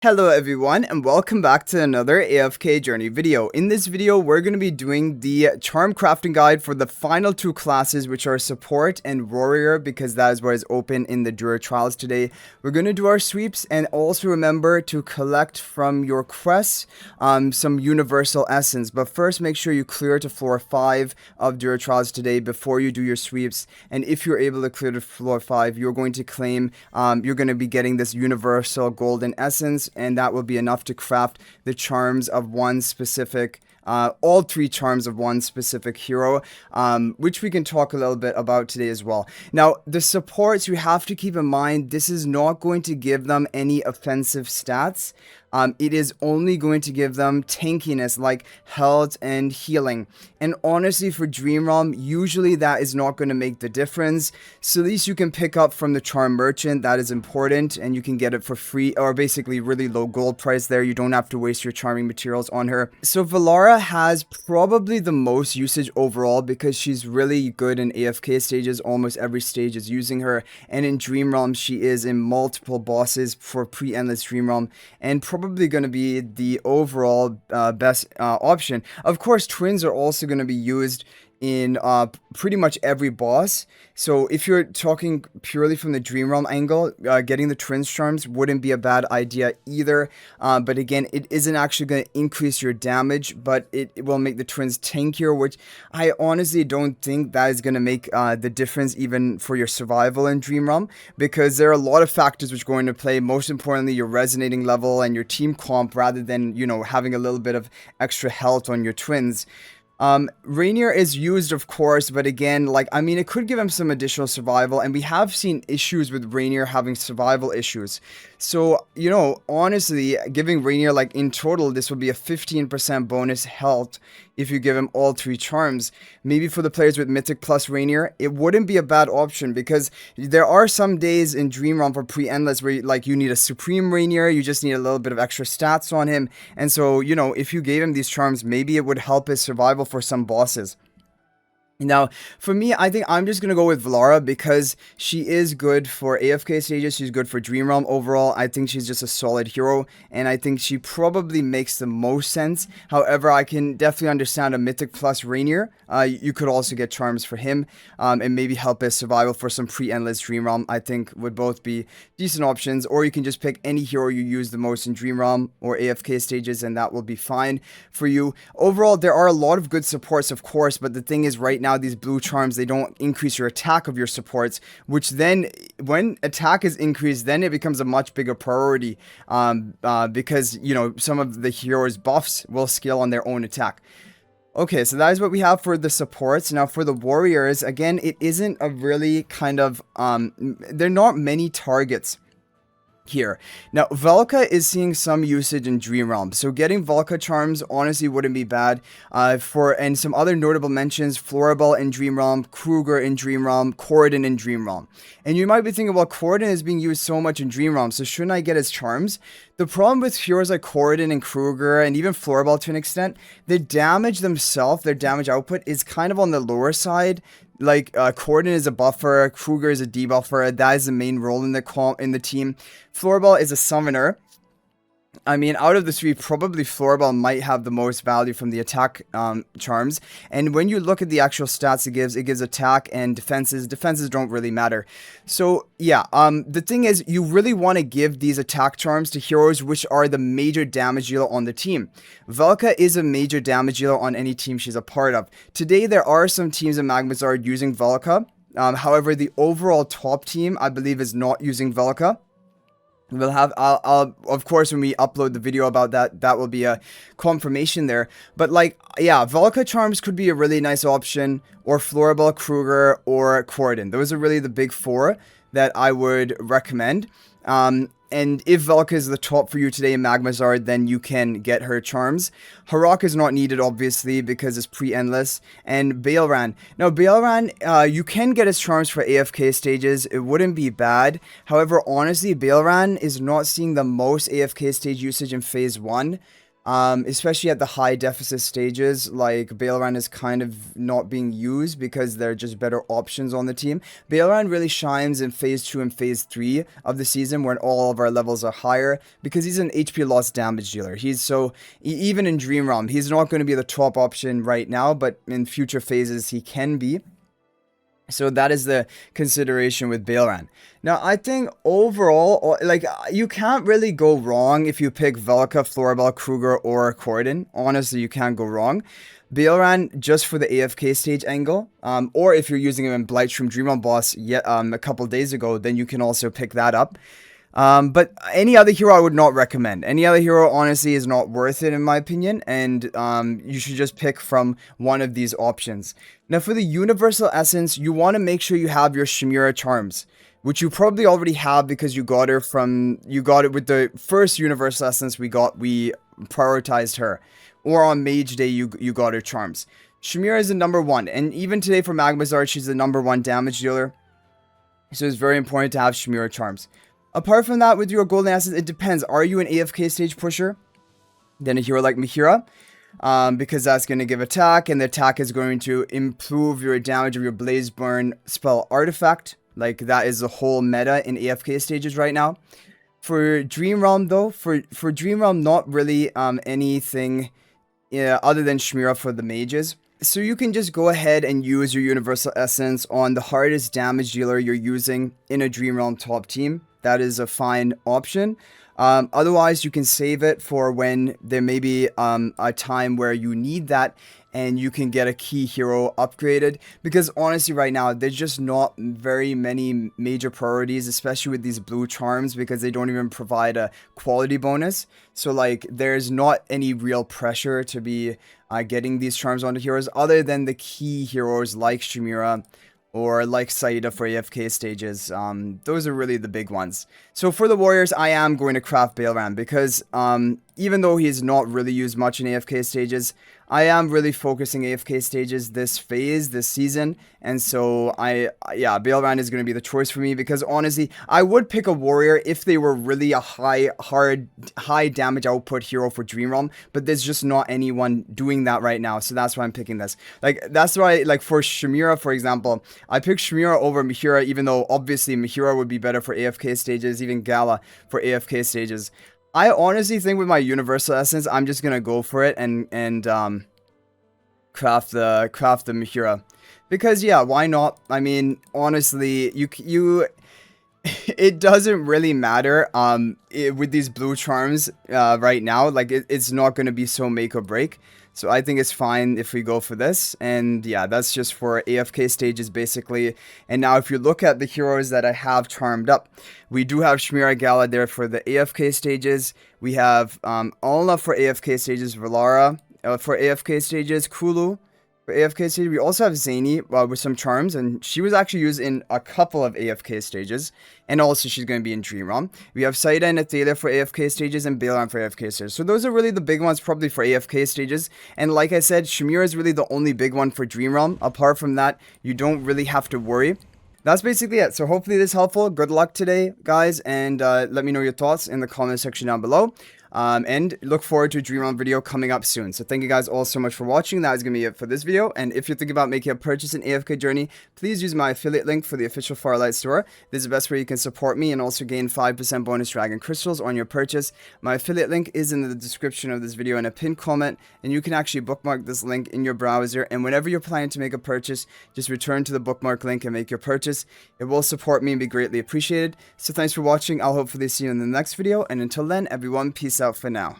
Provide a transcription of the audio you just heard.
Hello everyone and welcome back to another AFK journey video. In this video, we're going to be doing the charm crafting guide for the final two classes, which are support and warrior, because that is what is open in the Dura trials today. We're going to do our sweeps, and also remember to collect from your quests some universal essence. But first, make sure you clear to floor 5 of Dura trials today before you do your sweeps. And if you're able to clear to floor 5, you're going to claim you're going to be getting this universal golden essence, and that will be enough to craft the charms of one specific all three charms of one specific hero, which we can talk a little bit about today as well. Now, the supports, you have to keep in mind, this is not going to give them any offensive stats. It is only going to give them tankiness like health and healing. And honestly, for Dream Realm, usually that is not going to make the difference. So at least you can pick up from the Charm Merchant. That is important, and you can get it for free, or basically really low gold price there. You don't have to waste your charming materials on her. So Valara has probably the most usage overall because she's really good in AFK stages. Almost every stage is using her. And in Dream Realm, she is in multiple bosses for pre-endless Dream Realm, and probably going to be the overall best option. Of course, twins are also going to be used in pretty much every boss. So if you're talking purely from the Dream Realm angle, getting the twins charms wouldn't be a bad idea either. But again, it isn't actually going to increase your damage, but it will make the twins tankier, which I honestly don't think that is going to make the difference even for your survival in Dream Realm, because there are a lot of factors which go into play. Most importantly, your resonating level and your team comp, rather than, you know, having a little bit of extra health on your twins. Rainier is used, of course, but again, like, I mean, it could give him some additional survival, and we have seen issues with Rainier having survival issues. So, you know, honestly, giving Rainier, like, in total, this would be a 15% bonus health if you give him all three charms. Maybe for the players with Mythic plus Rainier, it wouldn't be a bad option, because there are some days in Dream Realm for pre-endless where, like, you need a Supreme Rainier, you just need a little bit of extra stats on him, and so, you know, if you gave him these charms, maybe it would help his survival for some bosses. Now, for me, I think I'm just going to go with Valara because she is good for AFK stages. She's good for Dream Realm overall. I think she's just a solid hero, and I think she probably makes the most sense. However, I can definitely understand a Mythic plus Rainier. You could also get charms for him, and maybe help his survival for some pre-endless Dream Realm. I think would both be decent options, or you can just pick any hero you use the most in Dream Realm or AFK stages, and that will be fine for you. Overall, there are a lot of good supports, of course, but the thing is, right now, these blue charms, they don't increase your attack of your supports, which then, when attack is increased, then it becomes a much bigger priority, because, you know, some of the heroes' buffs will scale on their own attack. Okay, so that is what we have for the supports. Now for the warriors, again, it isn't a really kind of, there are not many targets here. Now, Velka is seeing some usage in Dream Realm, so getting Velka charms honestly wouldn't be bad. And some other notable mentions: Floribel in Dream Realm, Kruger in Dream Realm, Corridon in Dream Realm. And you might be thinking, well, Corridon is being used so much in Dream Realm, so shouldn't I get his charms? The problem with heroes like Corridon and Kruger, and even Floribel to an extent, the damage themselves, their damage output, is kind of on the lower side. Like, Corridon is a buffer, Kruger is a debuffer, that is the main role in the team. Floribel is a summoner. I mean, out of the three, probably Floribel might have the most value from the attack charms. And when you look at the actual stats it gives attack and defenses. Defenses don't really matter. So, yeah, the thing is, you really want to give these attack charms to heroes which are the major damage dealer on the team. Velka is a major damage dealer on any team she's a part of. Today, there are some teams in Magmazard using Velka. However, the overall top team, I believe, is not using Velka. We'll have, I'll, of course, when we upload the video about that will be a confirmation there. But, like, yeah, Velka charms could be a really nice option, or Floribel, Kruger, or Corridon. Those are really the big four that I would recommend. And if Velka is the top for you today in Magmazard, then you can get her charms. Harok is not needed, obviously, because it's pre-endless. And Baelran. Now, Baelran, you can get his charms for AFK stages. It wouldn't be bad. However, honestly, Baelran is not seeing the most AFK stage usage in Phase 1. Especially at the high deficit stages, like Baleran is kind of not being used because they're just better options on the team. Baleran really shines in phase 2 and phase 3 of the season when all of our levels are higher because he's an HP loss damage dealer. Even in Dream Realm, he's not going to be the top option right now, but in future phases he can be. So that is the consideration with Baleran. Now, I think overall, like, you can't really go wrong if you pick Velka, Floribel, Kruger, or Corden. Honestly, you can't go wrong. Baleran just for the AFK stage angle, or if you're using him in Blightstream Dreamon Boss a couple days ago, then you can also pick that up. But any other hero I would not recommend. Any other hero, honestly, is not worth it in my opinion, and you should just pick from one of these options. Now, for the Universal Essence, you want to make sure you have your Shemira Charms, which you probably already have because you got it with the first Universal Essence we prioritized her. Or on Mage Day, you got her Charms. Shemira is the number 1, and even today for Magmazard, she's the number 1 damage dealer. So it's very important to have Shemira Charms. Apart from that, with your golden assets, it depends. Are you an AFK stage pusher? Then a hero like Mihira, because that's going to give attack, and the attack is going to improve your damage of your Blazeburn spell artifact. Like, that is the whole meta in AFK stages right now. For Dream Realm, though, for Dream Realm, not really anything other than Shemira for the mages. So you can just go ahead and use your Universal Essence on the hardest damage dealer you're using in a Dream Realm top team. That is a fine option. Otherwise, you can save it for when there may be a time where you need that and you can get a key hero upgraded. Because honestly, right now, there's just not very many major priorities, especially with these blue charms, because they don't even provide a quality bonus. So, like, there's not any real pressure to be getting these charms onto heroes other than the key heroes like Shemira or like Saida for AFK stages. Those are really the big ones. So for the warriors, I am going to craft Baleran because even though he's not really used much in AFK stages, I am really focusing AFK stages this season. And so Baleran is going to be the choice for me because honestly, I would pick a warrior if they were really a high damage output hero for Dream Realm, but there's just not anyone doing that right now. So that's why I'm picking this. Like, that's why, like, for Shemira, for example, I picked Shemira over Mihira, even though obviously Mihira would be better for AFK stages, even Gala for AFK stages. I honestly think with my Universal Essence, I'm just gonna go for it and craft the Mihira. Because yeah, why not? I mean, honestly, it doesn't really matter with these blue charms right now. Like, it's not gonna be so make or break. So I think it's fine if we go for this. And yeah, that's just for AFK stages basically. And now if you look at the heroes that I have charmed up, we do have Shemira Gala there for the AFK stages. We have Alna for AFK stages, Valara for AFK stages, Kulu for AFK stages. We also have Zany with some charms, and she was actually used in a couple of AFK stages. And also she's going to be in Dream Realm. We have Saida and Athalia for AFK stages and Baleran for AFK stages. So those are really the big ones probably for AFK stages. And like I said, Shemira is really the only big one for Dream Realm. Apart from that, you don't really have to worry. That's basically it. So hopefully this is helpful. Good luck today, guys. And let me know your thoughts in the comment section down below. And look forward to a Dream Realm video coming up soon. So thank you guys all so much for watching. That is going to be it for this video. And if you're thinking about making a purchase in AFK Journey, please use my affiliate link for the official Farlight store. This is the best way you can support me and also gain 5% bonus Dragon Crystals on your purchase. My affiliate link is in the description of this video in a pinned comment, and you can actually bookmark this link in your browser. And whenever you're planning to make a purchase, just return to the bookmark link and make your purchase. It will support me and be greatly appreciated. So thanks for watching. I'll hopefully see you in the next video. And until then, everyone, peace out for now.